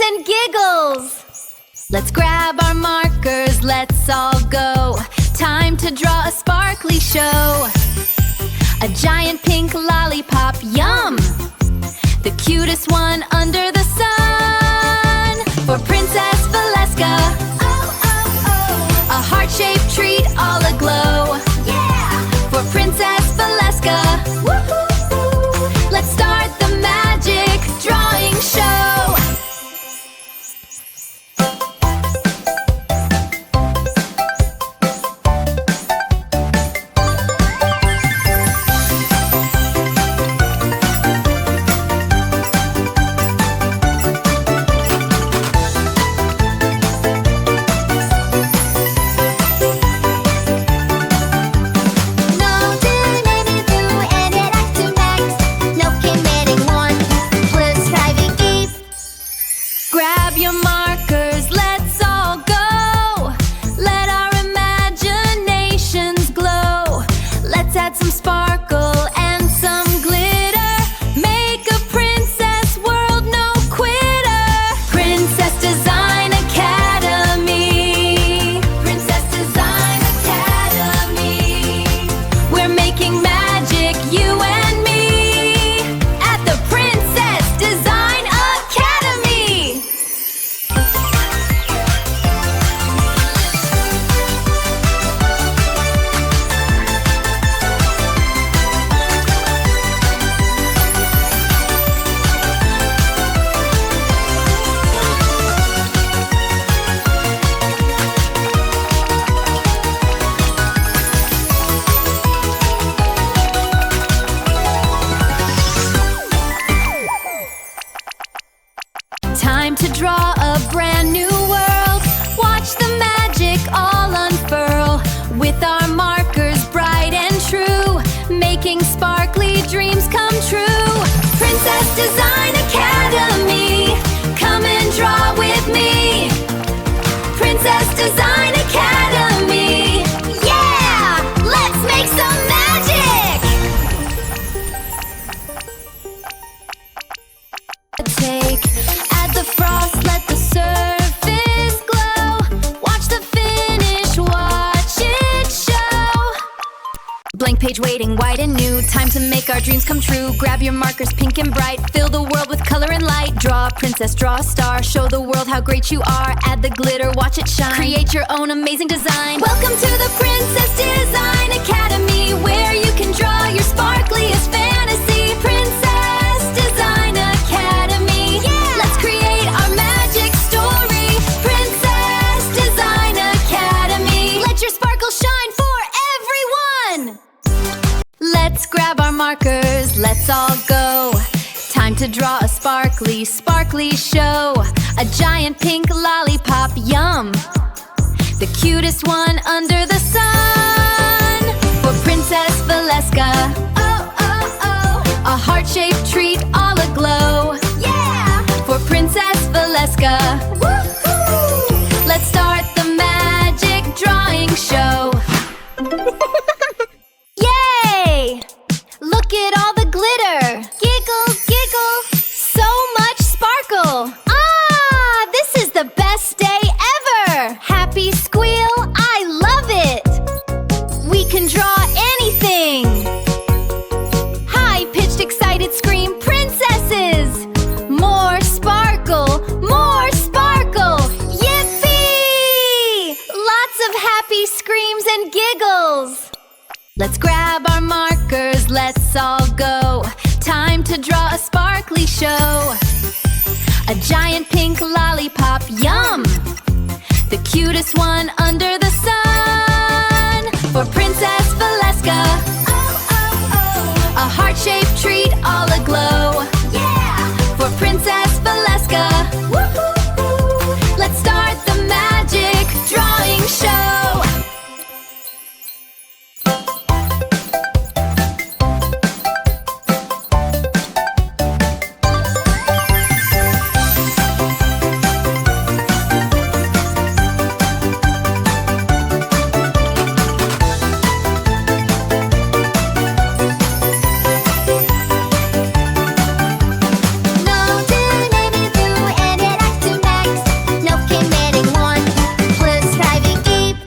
and giggles. Let's grab our markers, let's all go. Time to draw a sparkly show. A giant pink lollipop, yum! The cutest one under the sun. For Princess Valeska, oh, oh, oh. A heart-shaped treat all aglow. Yeah! For Princess Valeska, woo-hoo-hoo. Let's start the magic drawing show. Time to draw a brand new world. Watch the magic all unfurl. With our markers bright and true, making sparkly dreams come true. Princess Design Academy, come and draw with me. Princess Design Academy, yeah! Let's make some magic! Take the frost, let the surface glow. Watch the finish, watch it show. Blank page waiting, white and new. Time to make our dreams come true. Grab your markers, pink and bright. Fill the world with color and light. Draw a princess, draw a star. Show the world how great you are. Add the glitter, watch it shine. Create your own amazing design. Welcome to the Princess Design Academy, where you can draw your sparkliest fantasy. Princess Design Academy, yeah! Let's create our magic story. Princess Design Academy, let your sparkle shine for everyone. Let's grab our markers, let's all go. Time to draw a sparkly, sparkly show. A giant pink lollipop, yum! The cutest one under the sun. For Princess Valeska, oh, oh, oh. A heart-shaped treat all aglow. Yeah! For Princess Valeska, woo-hoo! Let's start the magic drawing show. Yay! Look at all the glitter. Giggle, giggle. So much sparkle. Ah, this is the best day ever. Happy squeal, I love it. We can draw anything. High-pitched, excited scream, princesses. More sparkle, more sparkle. Yippee! Lots of happy screams and giggles. Let's grab our markers, let's all go. Time to draw a sparkly show. A giant pink lollipop, yum! The cutest one under the sun. For Princess Valeska, oh, oh, oh. A heart-shaped treat all